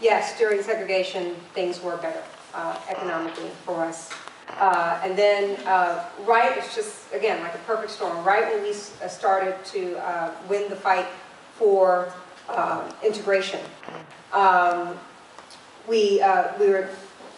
yes, during segregation, things were better economically for us. And then, right, it's just, again, like a perfect storm. Right when we started to win the fight for integration, we were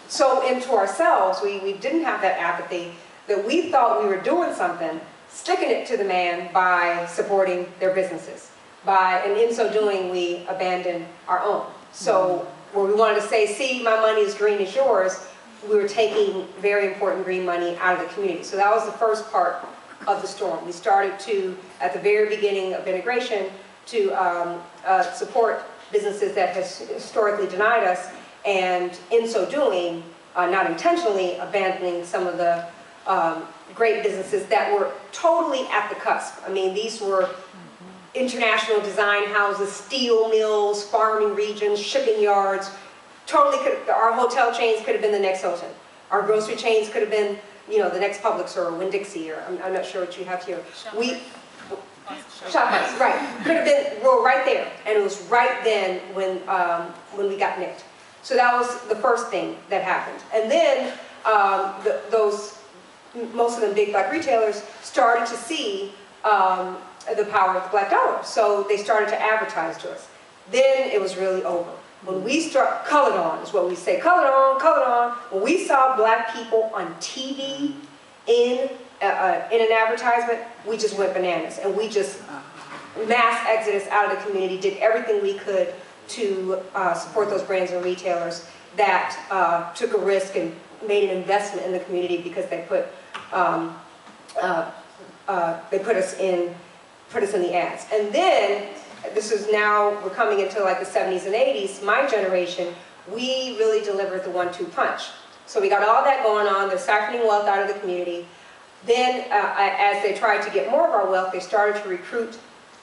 so into ourselves, we didn't have that apathy, that we thought we were doing something, sticking it to the man by supporting their businesses. And in so doing, we abandoned our own. So where we wanted to say, see, my money is green as yours, we were taking very important green money out of the community. So that was the first part of the storm. We started to, at the very beginning of integration, to support businesses that has historically denied us, and in so doing, not intentionally, abandoning some of the great businesses that were totally at the cusp. I mean, these were international design houses, steel mills, farming regions, shipping yards. Totally could, our hotel chains could have been the next Hilton. Our grocery chains could have been, you know, the next Publix or Winn-Dixie, or I'm not sure what you have here. ShopRite, right. Could have been, we're right there. And it was right then when we got nicked. So that was the first thing that happened. And then most of them big black retailers started to see the power of the black dollar. So they started to advertise to us. Then it was really over. When we start, colored on is what we say, colored on, colored on. When we saw black people on TV in an advertisement, we just went bananas. And we just mass exodus out of the community, did everything we could to support those brands and retailers that took a risk and made an investment in the community because they put us in the ads. And then, this is now, we're coming into like the 70s and 80s, my generation, we really delivered the 1-2 punch. So we got all that going on, they're siphoning wealth out of the community. Then, as they tried to get more of our wealth, they started to recruit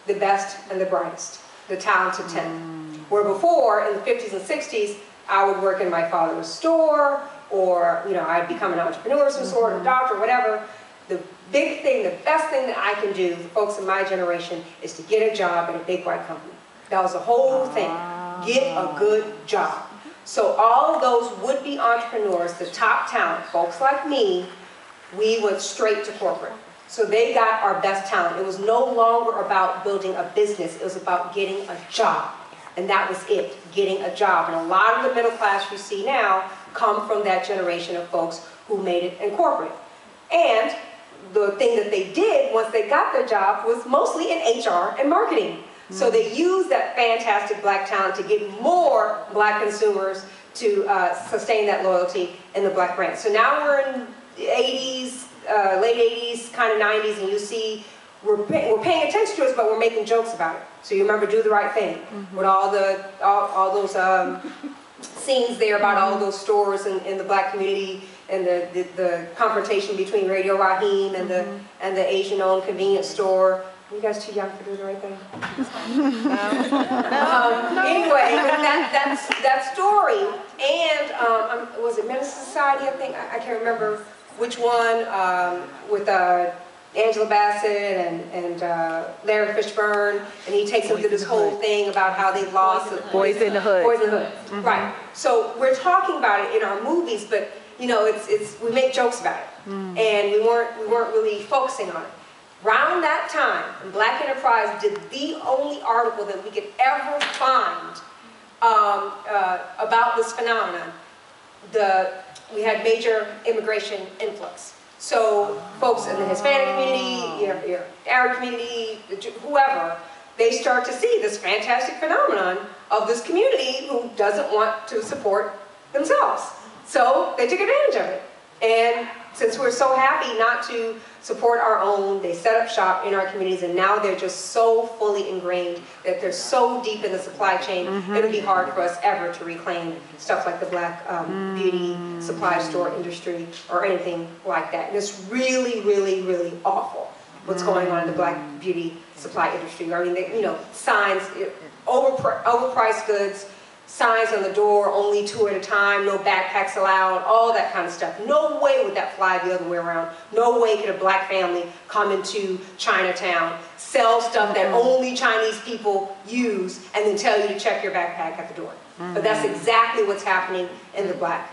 the best and the brightest, the talented 10. Where before, in the 50s and 60s, I would work in my father's store, or, you know, I'd become an entrepreneur of some sort, a doctor, whatever. The big thing, the best thing that I can do, the folks in my generation, is to get a job at a big white company. That was the whole thing. Get a good job. So all of those would-be entrepreneurs, the top talent, folks like me, we went straight to corporate. So they got our best talent. It was no longer about building a business. It was about getting a job. And that was it, getting a job. And a lot of the middle class you see now come from that generation of folks who made it in corporate. And the thing that they did once they got their job was mostly in HR and marketing. So they used that fantastic black talent to get more black consumers to sustain that loyalty in the black brand. So now we're in the 80s, late 80s, kind of 90s, and you see we're paying attention to us, but we're making jokes about it. So you remember Do the Right Thing, with all those scenes there about all those stores in the black community, and the confrontation between Radio Raheem and the Asian-owned convenience store. Are you guys too young for Do the Right Thing? Anyway, that story, and was it Menace Society? I think I can't remember which one, with Angela Bassett and Larry Fishburne, and he takes them through this whole thing about how they lost Boys in the Hood. Boys in the Hood, right? So we're talking about it in our movies, but you know, we make jokes about it, and we weren't really focusing on it. Around that time, Black Enterprise did the only article that we could ever find about this phenomenon. We had major immigration influx. So folks in the Hispanic community, your Arab community, whoever, they start to see this fantastic phenomenon of this community who doesn't want to support themselves. So they took advantage of it. And since we're so happy not to support our own, they set up shop in our communities, and now they're just so fully ingrained that they're so deep in the supply chain, it'll be hard for us ever to reclaim stuff like the black beauty supply store industry or anything like that. And it's really, really, really awful what's going on in the black beauty supply industry. I mean, you know, signs, overpriced goods, signs on the door, only 2 at a time, no backpacks allowed, all that kind of stuff. No way would that fly the other way around. No way could a black family come into Chinatown, sell stuff that only Chinese people use, and then tell you to check your backpack at the door. But that's exactly what's happening in the black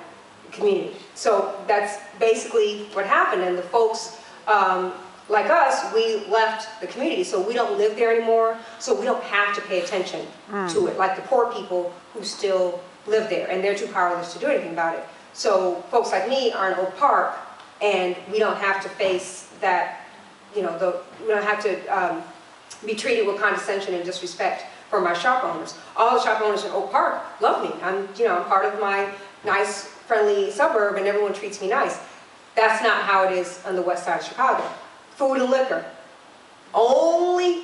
community. So that's basically what happened. And the folks like us, we left the community, so we don't live there anymore, so we don't have to pay attention to it, like the poor people who still live there, and they're too powerless to do anything about it. So folks like me are in Oak Park, and we don't have to face that, you know, we don't have to be treated with condescension and disrespect from our shop owners. All the shop owners in Oak Park love me. I'm part of my nice, friendly suburb, and everyone treats me nice. That's not how it is on the west side of Chicago. Food and liquor. Only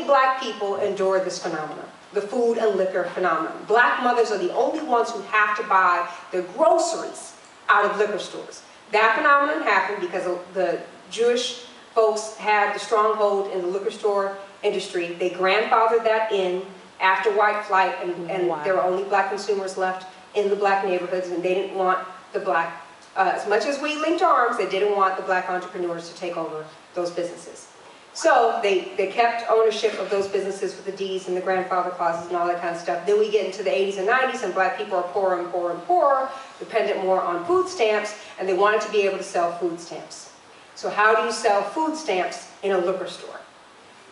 black people endure this phenomenon, the food and liquor phenomenon. Black mothers are the only ones who have to buy their groceries out of liquor stores. That phenomenon happened because the Jewish folks had the stronghold in the liquor store industry. They grandfathered that in after white flight, and wow. There were only black consumers left in the black neighborhoods, and they didn't want the black, as much as we linked arms, they didn't want the black entrepreneurs to take over those businesses. So they kept ownership of those businesses with the deeds and the grandfather clauses and all that kind of stuff. Then we get into the 80s and 90s, and black people are poorer and poorer and poorer, dependent more on food stamps, and they wanted to be able to sell food stamps. So how do you sell food stamps in a liquor store?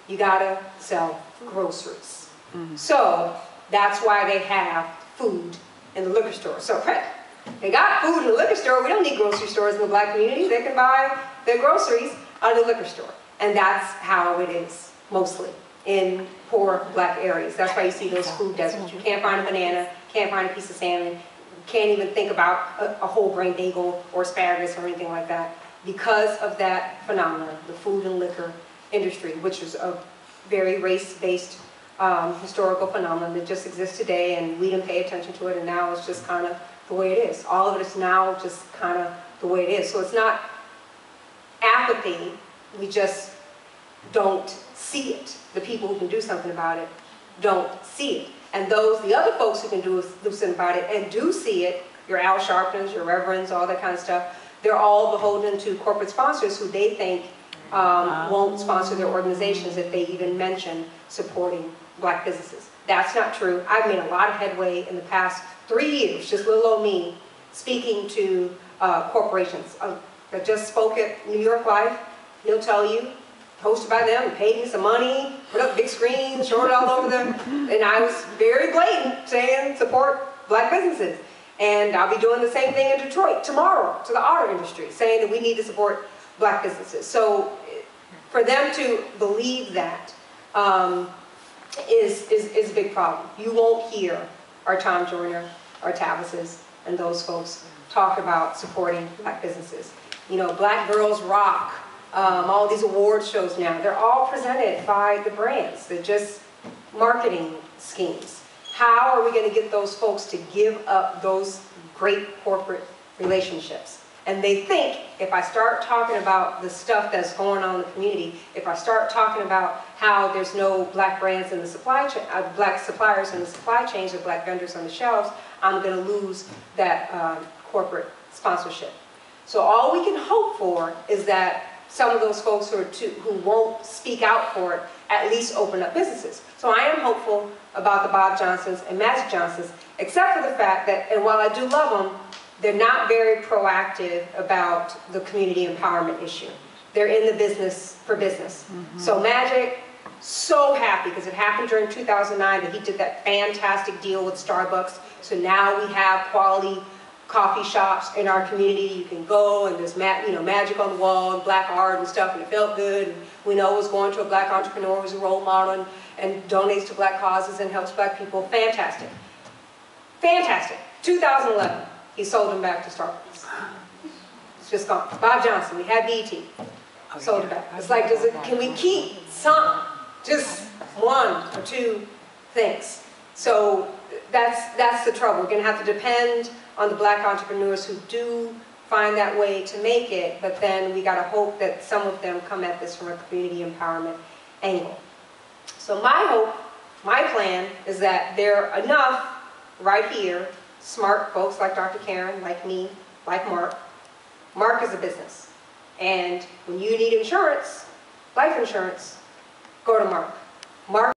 You gotta sell groceries. So that's why they have food in the liquor store. So they got food in the liquor store. We don't need grocery stores in the black community. They can buy their groceries out of the liquor store. And that's how it is, mostly, in poor black areas. That's why you see those food deserts. You can't find a banana, can't find a piece of salmon, can't even think about a whole grain bagel or asparagus or anything like that, because of that phenomenon, the food and liquor industry, which is a very race-based historical phenomenon that just exists today, and we didn't pay attention to it, and now it's just kind of the way it is. All of it is now just kind of the way it is. So it's not apathy, we just don't see it. The people who can do something about it don't see it. And the other folks who can do something about it and do see it, your Al Sharptons, your Reverends, all that kind of stuff, they're all beholden to corporate sponsors who they think won't sponsor their organizations if they even mention supporting black businesses. That's not true. I've made a lot of headway in the past 3 years, just little old me, speaking to corporations. I just spoke at New York Life. He'll tell you, hosted by them, paid me some money, put up big screens, showed it all over them, and I was very blatant saying support black businesses. And I'll be doing the same thing in Detroit tomorrow to the auto industry, saying that we need to support black businesses. So for them to believe that is a big problem. You won't hear our Tom Joyner, our Tavis's, and those folks talk about supporting black businesses. You know, Black Girls Rock, all these award shows now, they're all presented by the brands. They're just marketing schemes. How are we going to get those folks to give up those great corporate relationships? And they think if I start talking about the stuff that's going on in the community, if I start talking about how there's no black brands in the supply chain, black suppliers in the supply chains or black vendors on the shelves, I'm going to lose that corporate sponsorship. So all we can hope for is that some of those folks who won't speak out for it at least open up businesses. So I am hopeful about the Bob Johnsons and Magic Johnsons, except for the fact that, and while I do love them, they're not very proactive about the community empowerment issue. They're in the business for business. So Magic, so happy, because it happened during 2009 that he did that fantastic deal with Starbucks. So now we have quality coffee shops in our community. You can go and there's magic on the wall and black art and stuff, and it felt good. And we know it was going to a black entrepreneur who's a role model and donates to black causes and helps black people. Fantastic. Fantastic. 2011, he sold them back to Starbucks. It's just gone. Bob Johnson, we had BET. Sold it back. It's like, can we keep some, just one or two things? So that's the trouble. We're going to have to depend on the black entrepreneurs who do find that way to make it, but then we got to hope that some of them come at this from a community empowerment angle. So my hope, my plan, is that there are enough right here, smart folks like Dr. Karen, like me, like Mark. Mark is a business. And when you need insurance, life insurance, go to Mark. Mark